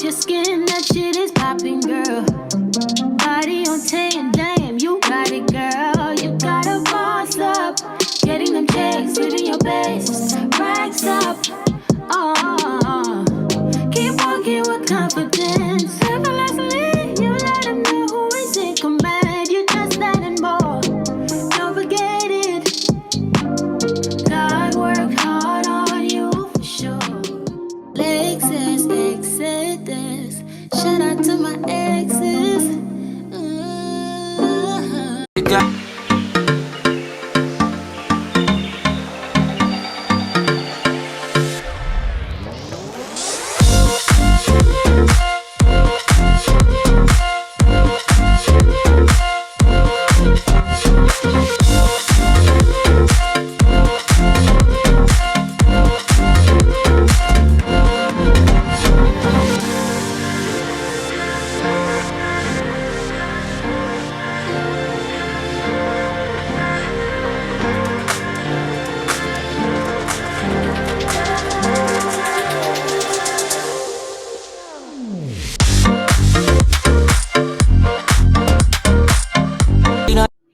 your skin, that shit is popping, girl. Body on 10, damn, you got it, girl. You gotta boss up, getting them checks, living your best, racks up. Oh, keep walking with confidence. Effortlessly, you let them know who is in command. You just that and more. Don't forget it. God worked hard on you for sure. Lexus Exodus. Shout out to my exes.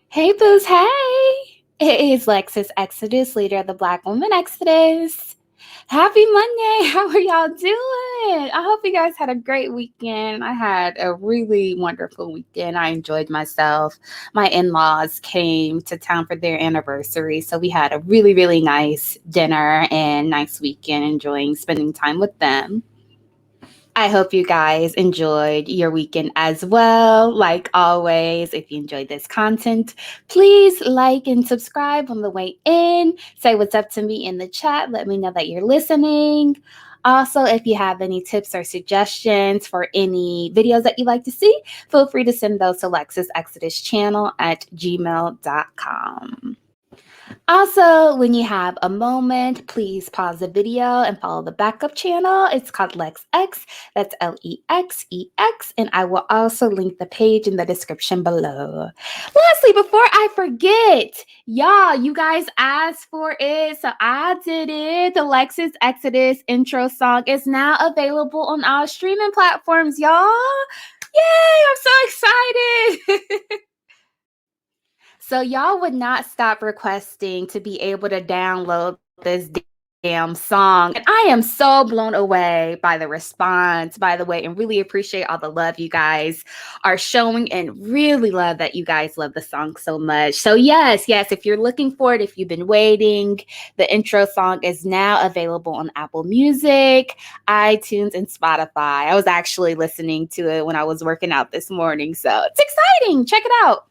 Hey, boos, hey! It is Lexus Exodus, leader of the Black Woman Exodus. Happy Monday! How are y'all doing? I hope you guys had a great weekend. I had a really wonderful weekend. I enjoyed myself. My in-laws came to town for their anniversary, so we had a really, really nice dinner and nice weekend, spending time with them. I hope you guys enjoyed your weekend as well. Like always, if you enjoyed this content, please like and subscribe on the way in. Say what's up to me in the chat. Let me know that you're listening. Also, if you have any tips or suggestions for any videos that you'd like to see, feel free to send those to lexusexoduschannel@gmail.com. Also, when you have a moment, please pause the video and follow the backup channel. It's called LexX. That's LEXEX. And I will also link the page in the description below. Lastly, before I forget, y'all, you guys asked for it, so I did it. The Lexus Exodus intro song is now available on all streaming platforms, y'all. Yay, I'm so excited. So y'all would not stop requesting to be able to download this damn song. And I am so blown away by the response, by the way, and really appreciate all the love you guys are showing and really love that you guys love the song so much. So yes, if you're looking for it, if you've been waiting, the intro song is now available on Apple Music, iTunes, and Spotify. I was actually listening to it when I was working out this morning. So it's exciting. Check it out.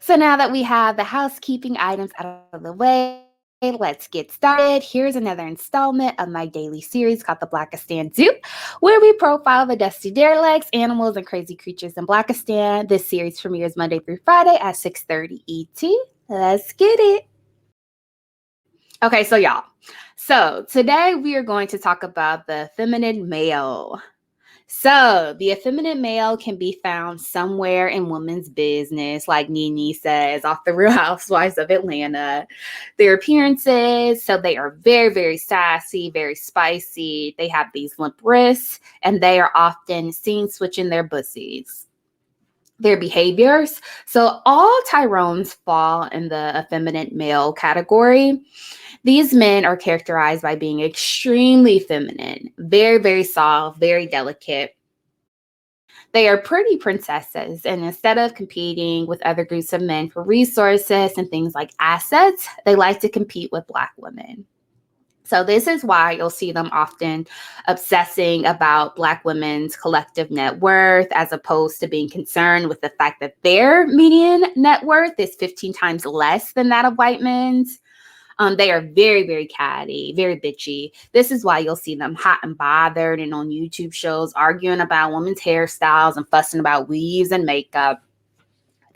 So now that we have the housekeeping items out of the way, let's get started. Here's another installment of my daily series called the Blackistan Zoo, where we profile the dusty derelicts, animals, and crazy creatures in Blackistan. This series premieres Monday through Friday at 6:30 ET. Let's get it. Okay, so y'all. So today we are going to talk about the effeminate male. So the effeminate male can be found somewhere in women's business, like Nene says, off the Real Housewives of Atlanta. Their appearances, so they are very, very sassy, very spicy. They have these limp wrists, and they are often seen switching their bussies. Their behaviors, so all Tyrones fall in the effeminate male category. These men are characterized by being extremely feminine, very, very soft, very delicate. They are pretty princesses, and instead of competing with other groups of men for resources and things like assets, they like to compete with Black women. So this is why you'll see them often obsessing about Black women's collective net worth, as opposed to being concerned with the fact that their median net worth is 15 times less than that of white men's. They are very, very catty, very bitchy. This is why you'll see them hot and bothered and on YouTube shows arguing about women's hairstyles and fussing about weaves and makeup.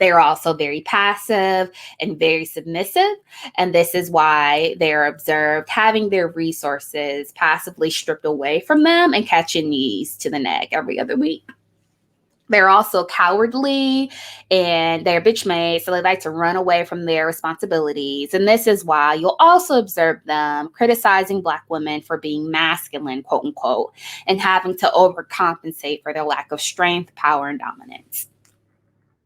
They are also very passive and very submissive. And this is why they're observed having their resources passively stripped away from them and catching knees to the neck every other week. They're also cowardly and they're bitch made, so they like to run away from their responsibilities. And this is why you'll also observe them criticizing Black women for being masculine, quote unquote, and having to overcompensate for their lack of strength, power, and dominance.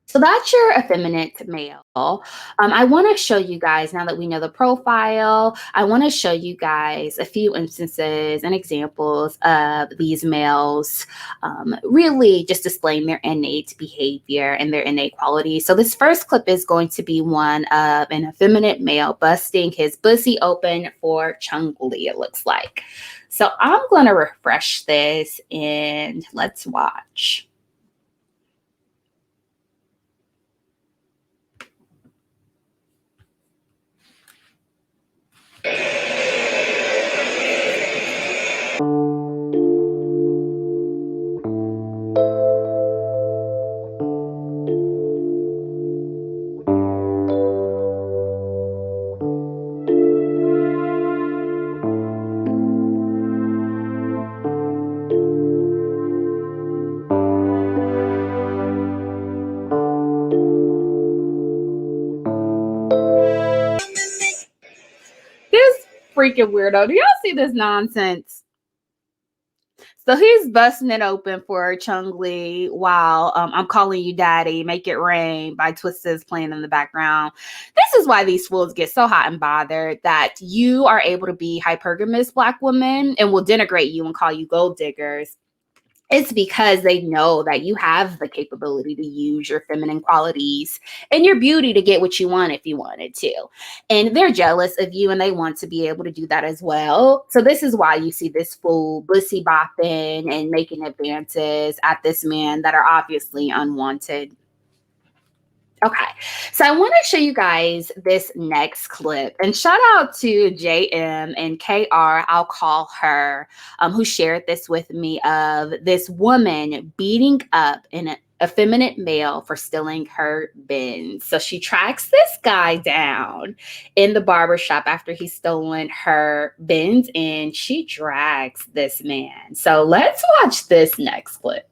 So that's your effeminate male. I want to show you guys, now that we know the profile, I want to show you guys a few instances and examples of these males really just displaying their innate behavior and their innate qualities. So this first clip is going to be one of an effeminate male busting his pussy open for Chung-Li, it looks like. So I'm going to refresh this and let's watch. This freaking weirdo. Do y'all see this nonsense? So he's busting it open for Chung-Li while I'm Calling You Daddy, Make It Rain by Twista's playing in the background. This is why these fools get so hot and bothered, that you are able to be hypergamous Black women and will denigrate you and call you gold diggers. It's because they know that you have the capability to use your feminine qualities and your beauty to get what you want if you wanted to. And they're jealous of you and they want to be able to do that as well. So this is why you see this fool bussy bopping and making advances at this man that are obviously unwanted. Okay, so I want to show you guys this next clip, and shout out to JM and KR, I'll call her, who shared this with me, of this woman beating up an effeminate male for stealing her bins. So she tracks this guy down in the barbershop after he's stolen her bins, and she drags this man. So let's watch this next clip.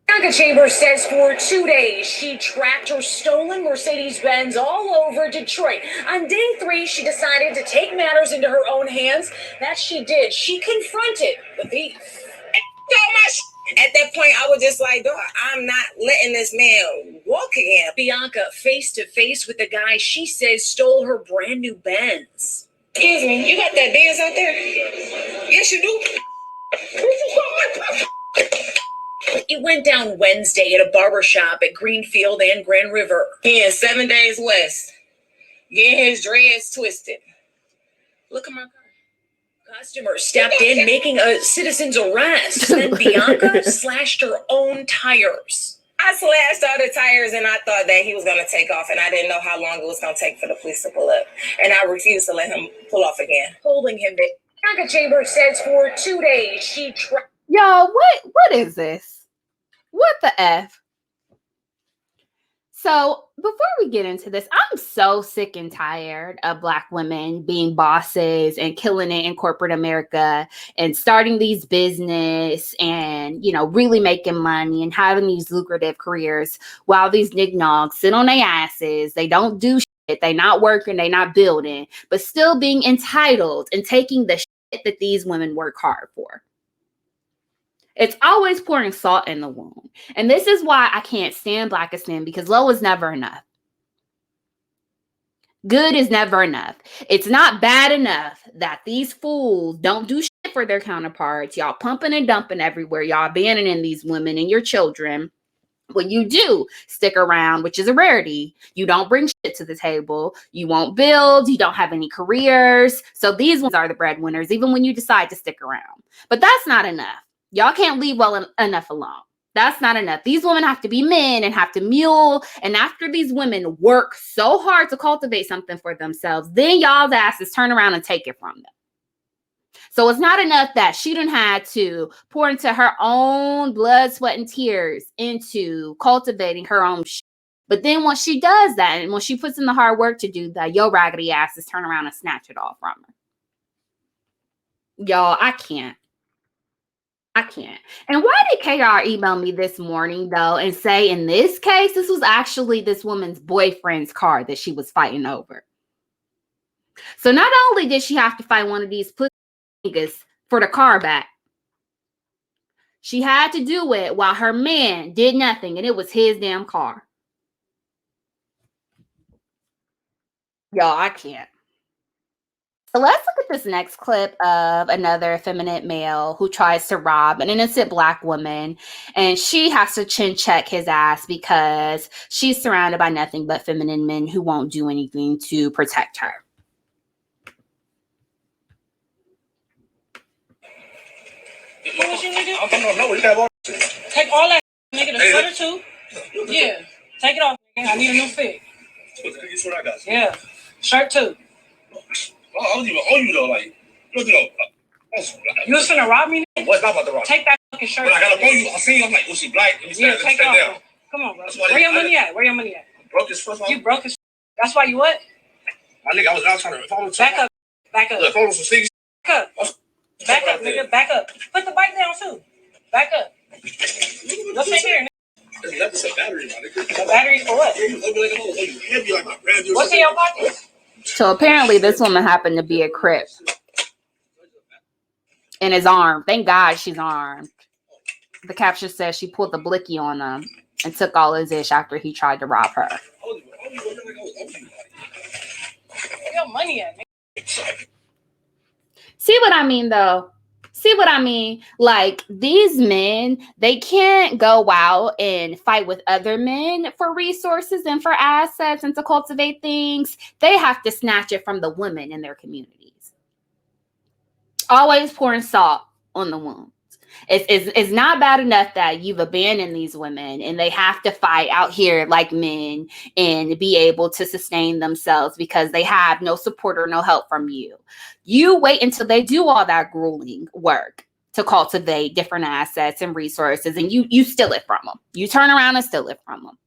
Bianca Chambers says for 2 days she tracked her stolen Mercedes-Benz all over Detroit. On day 3, she decided to take matters into her own hands. That she did. She confronted the thief. At that point, I was just like, dog, I'm not letting this man walk again. Bianca face to face with the guy she says stole her brand new Benz. Excuse me, you got that Benz out there? Yes, you do. It went down Wednesday at a barbershop at Greenfield and Grand River. He is 7 days west, getting his dreads twisted. Look at my car. Customers stepped in, making a citizen's arrest. Then Bianca slashed her own tires. I slashed all the tires and I thought that he was going to take off, and I didn't know how long it was going to take for the police to pull up. And I refused to let him pull off again. Holding him there. Bianca Chambers says for 2 days she tried. Y'all, what is this? What the F? So before we get into this, I'm so sick and tired of Black women being bosses and killing it in corporate America and starting these business and, really making money and having these lucrative careers while these nignogs sit on their asses. They don't do shit. They not working. They not building, but still being entitled and taking the shit that these women work hard for. It's always pouring salt in the wound. And this is why I can't stand Blackistan, because low is never enough. Good is never enough. It's not bad enough that these fools don't do shit for their counterparts. Y'all pumping and dumping everywhere. Y'all abandoning these women and your children. When you do stick around, which is a rarity, you don't bring shit to the table. You won't build. You don't have any careers. So these ones are the breadwinners, even when you decide to stick around. But that's not enough. Y'all can't leave well enough alone. That's not enough. These women have to be men and have to mule. And after these women work so hard to cultivate something for themselves, then y'all's asses turn around and take it from them. So it's not enough that she done had to pour into her own blood, sweat, and tears into cultivating her own shit. But then once she does that, and when she puts in the hard work to do that, your raggedy asses turn around and snatch it all from her. Y'all, I can't. I can't. And why did KR email me this morning, though, and say in this case, this was actually this woman's boyfriend's car that she was fighting over? So not only did she have to fight one of these niggas for the car back, she had to do it while her man did nothing, and it was his damn car. Y'all, I can't. So let's look at this next clip of another effeminate male who tries to rob an innocent Black woman, and she has to chin check his ass because she's surrounded by nothing but feminine men who won't do anything to protect her. What you nigga? I don't know. You got all take all that, nigga. The sweater too. Yeah, take it off, nigga. I need a new fit. That's what I got. Yeah, shirt too. I don't even owe you though. Like, you was finna rob me? Nigga? What's not about to rob? Take that fucking shirt. But I gotta owe you. I seen you. I'm like, was she black? Yeah, take it off. Down. Come on, bro. Where your money at? Where your money at? Broke as fuck. You broke as. That's why you what? My nigga, I was out trying to follow. Back up. Back up. Look, follow some sneakers. Back up. Back up, nigga. Back up. Put the bike down too. Back up. What's in here, nigga? That's a battery, my nigga. A battery for what? What's in your pocket? So apparently this woman happened to be a Crip and is armed. Thank God she's armed. The caption says she pulled the blicky on him and took all his ish after he tried to rob her. Where your money at, nigga? See what I mean, though? See what I mean? Like, these men, they can't go out and fight with other men for resources and for assets and to cultivate things. They have to snatch it from the women in their communities. Always pouring salt on the wounds. It's not bad enough that you've abandoned these women and they have to fight out here like men and be able to sustain themselves because they have no support or no help from you. You wait until they do all that grueling work to cultivate different assets and resources, and you steal it from them. You turn around and steal it from them.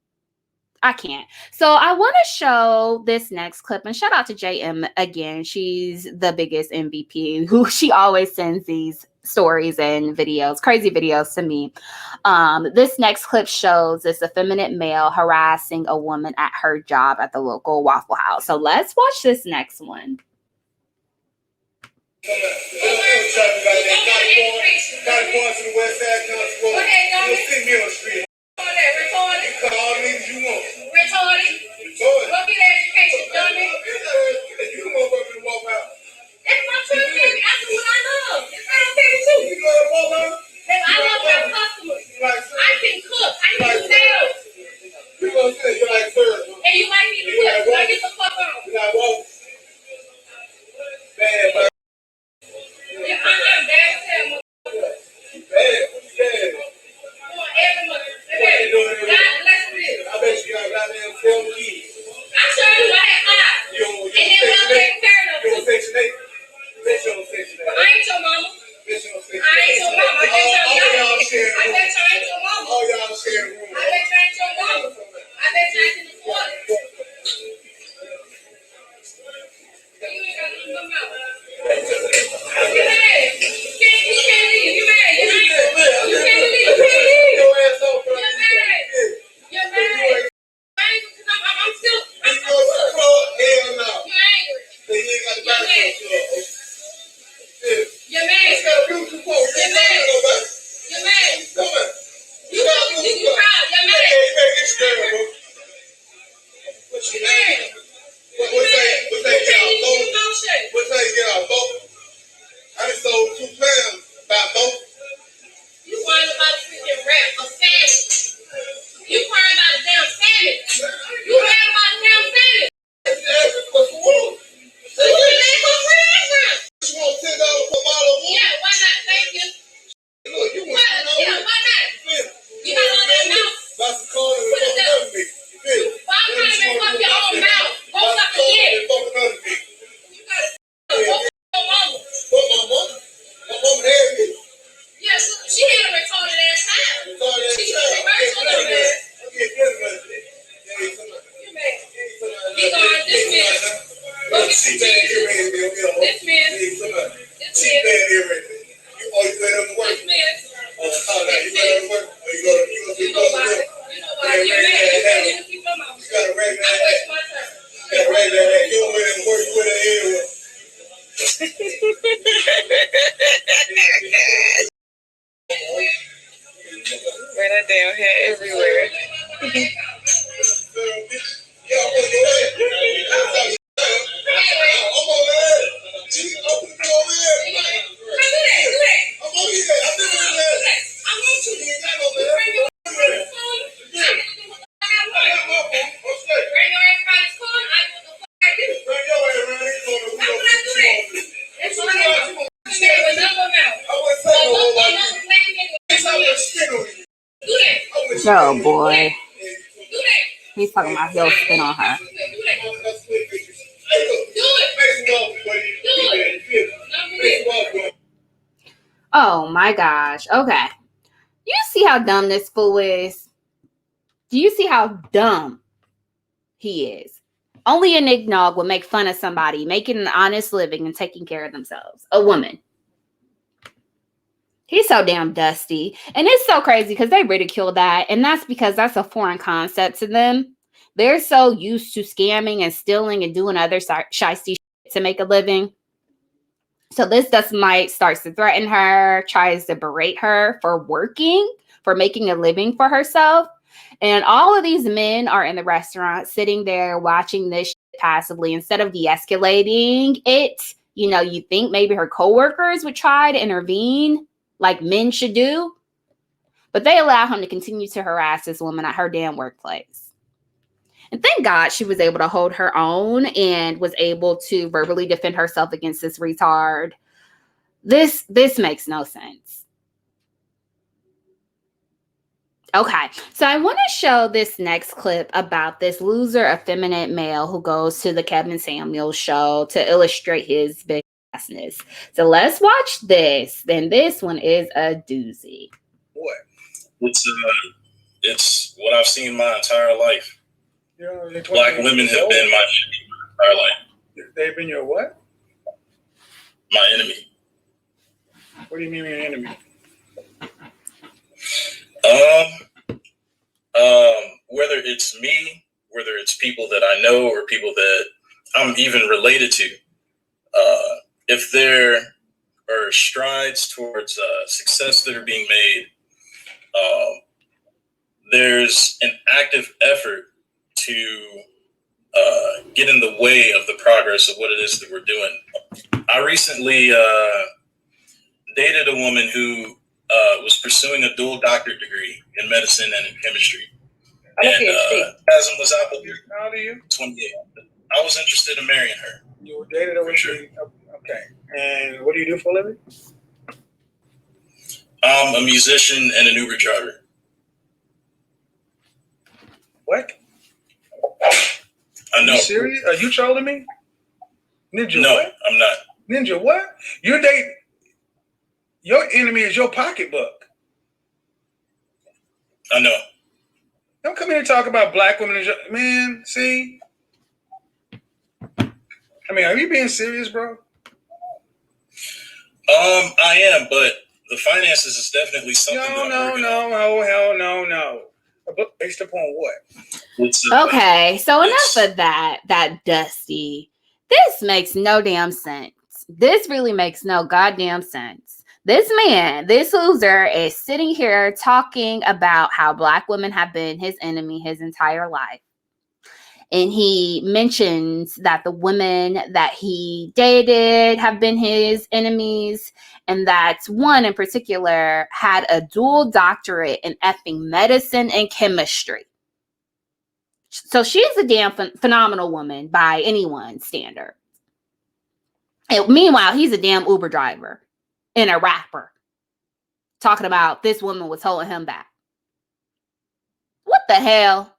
I can't. So I want to show this next clip, and shout out to JM again. She's the biggest MVP who she always sends these stories and videos, crazy videos to me. This next clip shows this effeminate male harassing a woman at her job at the local Waffle House. So let's watch this next one. Wear that damn hair everywhere. Oh boy. He's talking about he'll spin on her. Oh my gosh. Okay. You see how dumb this fool is? Do you see how dumb he is? Only a Nick Nog would make fun of somebody making an honest living and taking care of themselves. A woman. He's so damn dusty. And it's so crazy because they ridicule that. And that's because that's a foreign concept to them. They're so used to scamming and stealing and doing other shiesty shit to make a living. So this dust mite starts to threaten her, tries to berate her for working, for making a living for herself. And all of these men are in the restaurant sitting there watching this shit passively instead of de-escalating it. You know, you think maybe her coworkers would try to intervene like men should do. But they allow him to continue to harass this woman at her damn workplace. And thank God she was able to hold her own and was able to verbally defend herself against this retard. This makes no sense. Okay, so I want to show this next clip about this loser, effeminate male who goes to the Kevin Samuels show to illustrate his big assness. So let's watch this. Then this one is a doozy. What? It's what I've seen my entire life. Black women have been my entire life. They've been your what? My enemy. What do you mean your enemy? Whether it's me, whether it's people that I know or people that I'm even related to, if there are strides towards success that are being made, there's an active effort to get in the way of the progress of what it is that we're doing. I recently dated a woman who was pursuing a dual doctorate degree in medicine and in chemistry. And Asm was out there. How old are you? 28. I was interested in marrying her. You dated her with sure. Okay. And what do you do for a living? I'm a musician and an Uber driver. What? I know. Are you serious? Are you trolling me? Ninja, no, what? I'm not. Ninja, what? You date... Your enemy is your pocketbook. I know. Don't come here and talk about black women. Man, see? I mean, are you being serious, bro? I am, but the finances is definitely something. No. A book based upon what? Okay, so enough of that dusty. This makes no damn sense. This really makes no goddamn sense. This man, this loser, is sitting here talking about how black women have been his enemy his entire life. And he mentions that the women that he dated have been his enemies, and that one in particular had a dual doctorate in effing medicine and chemistry. So she's a damn phenomenal woman by anyone's standard. And meanwhile, he's a damn Uber driver and a rapper talking about this woman was holding him back. What the hell?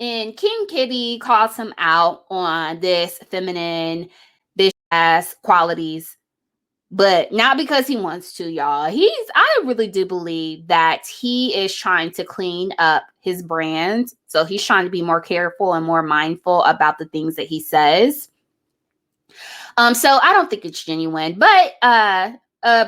And King Kitty calls him out on this feminine, bitch ass qualities, but not because he wants to, y'all. I really do believe that he is trying to clean up his brand. So he's trying to be more careful and more mindful about the things that he says. So I don't think it's genuine, but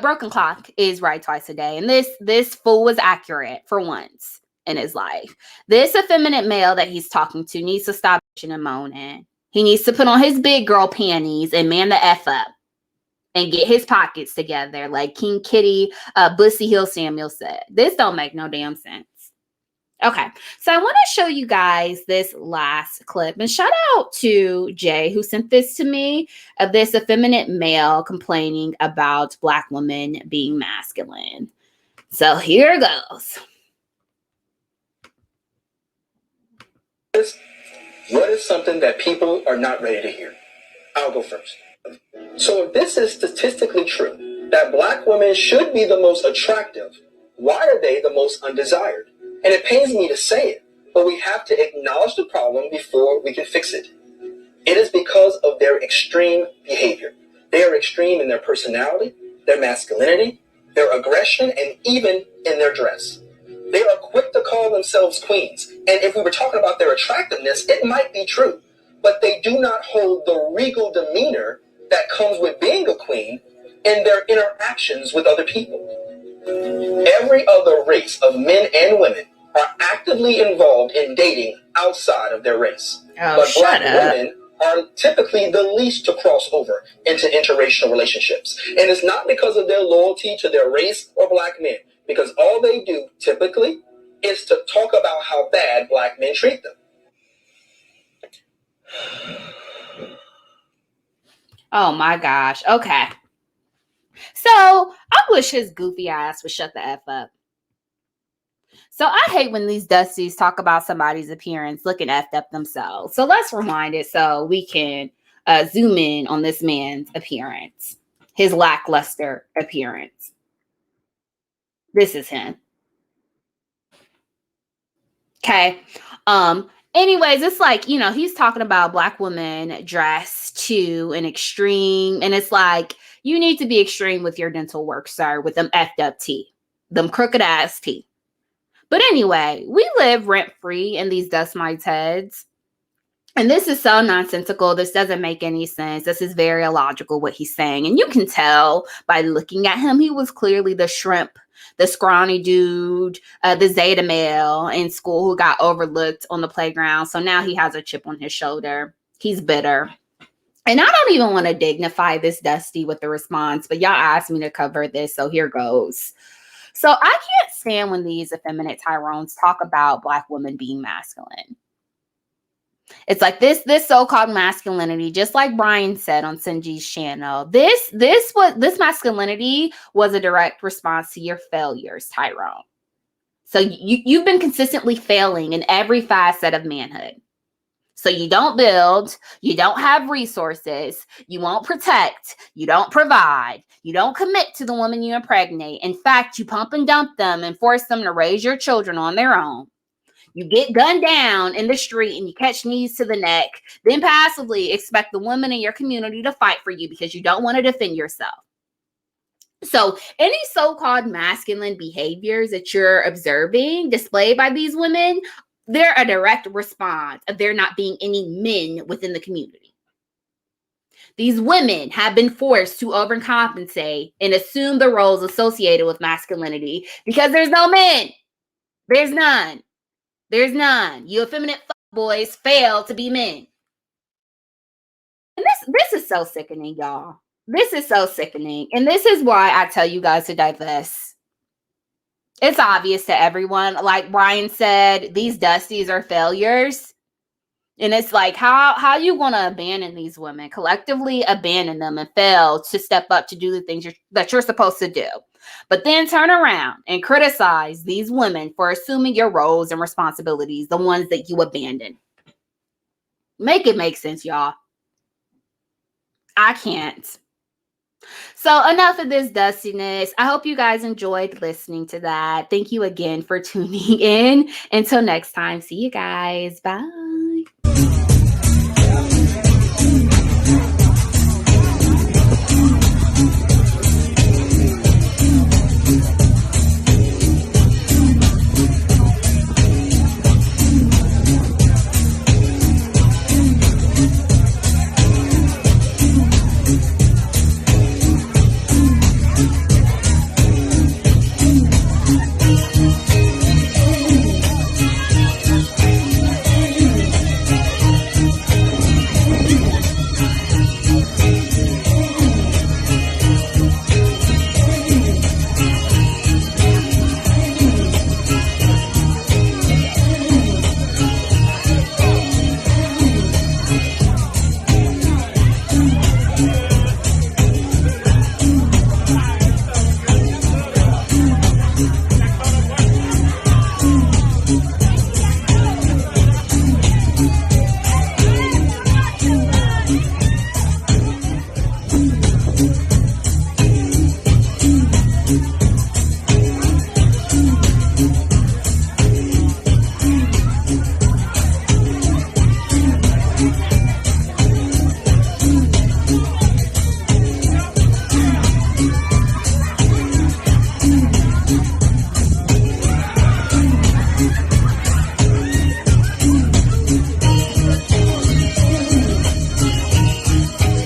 broken clock is right twice a day. And this fool was accurate for once in his life. This effeminate male that he's talking to needs to stop bitching and moaning. He needs to put on his big girl panties and man the F up and get his pockets together, like King Kitty, Bussy Hill Samuel said. This don't make no damn sense. Okay, so I want to show you guys this last clip, and shout out to Jay who sent this to me of this effeminate male complaining about Black women being masculine. So here goes. What is something that people are not ready to hear? I'll go first. So if this is statistically true, that Black women should be the most attractive, why are they the most undesired? And it pains me to say it, but we have to acknowledge the problem before we can fix it. It is because of their extreme behavior. They are extreme in their personality, their masculinity, their aggression, and even in their dress. They are quick to call themselves queens. And if we were talking about their attractiveness, it might be true. But they do not hold the regal demeanor that comes with being a queen in their interactions with other people. Every other race of men and women are actively involved in dating outside of their race. But Black women are typically the least to cross over into interracial relationships. And it's not because of their loyalty to their race or Black men, because all they do typically is to talk about how bad Black men treat them. Oh my gosh. Okay. So I wish his goofy ass would shut the F up. So I hate when these dusties talk about somebody's appearance looking effed up themselves. So let's rewind it so we can zoom in on this man's appearance, his lackluster appearance. This is him. Okay. Anyways, it's like, you know, he's talking about Black women dressed to an extreme. And it's like, you need to be extreme with your dental work, sir, with them effed up teeth, them crooked ass teeth. But anyway, we live rent free in these dust mites' heads. And this is so nonsensical. This doesn't make any sense. This is very illogical what he's saying. And you can tell by looking at him, he was clearly the shrimp, the scrawny dude, the Zeta male in school who got overlooked on the playground. So now he has a chip on his shoulder. He's bitter. And I don't even want to dignify this Dusty with the response, but y'all asked me to cover this, so here goes. So I can't stand when these effeminate Tyrones talk about Black women being masculine. It's like this so-called masculinity, just like Brian said on Sinji's channel, this masculinity was a direct response to your failures, Tyrone. So you've been consistently failing in every facet of manhood. So you don't build, you don't have resources, you won't protect, you don't provide, you don't commit to the woman you impregnate. In fact, you pump and dump them and force them to raise your children on their own. You get gunned down in the street and you catch knees to the neck, then passively expect the women in your community to fight for you because you don't want to defend yourself. So any so-called masculine behaviors that you're observing displayed by these women, they're a direct response of there not being any men within the community. These women have been forced to overcompensate and assume the roles associated with masculinity because there's no men. There's none. There's none. You effeminate boys fail to be men. And this is so sickening, y'all. This is so sickening. And this is why I tell you guys to divest. It's obvious to everyone. Like Brian said, these Dusties are failures. And it's like, how you going to abandon these women? Collectively abandon them and fail to step up to do the things that you're supposed to do. But then turn around and criticize these women for assuming your roles and responsibilities, the ones that you abandoned. Make it make sense, y'all. I can't. So enough of this dustiness. I hope you guys enjoyed listening to that. Thank you again for tuning in. Until next time, see you guys. Bye.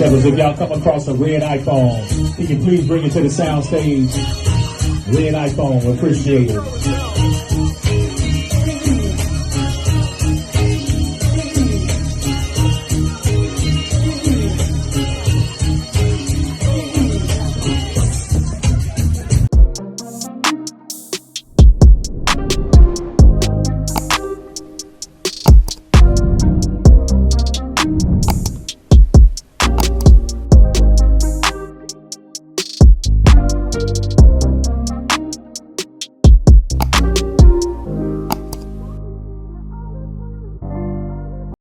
Fellas, if y'all come across a red iPhone, can you please bring it to the sound stage? Red iPhone, appreciate it.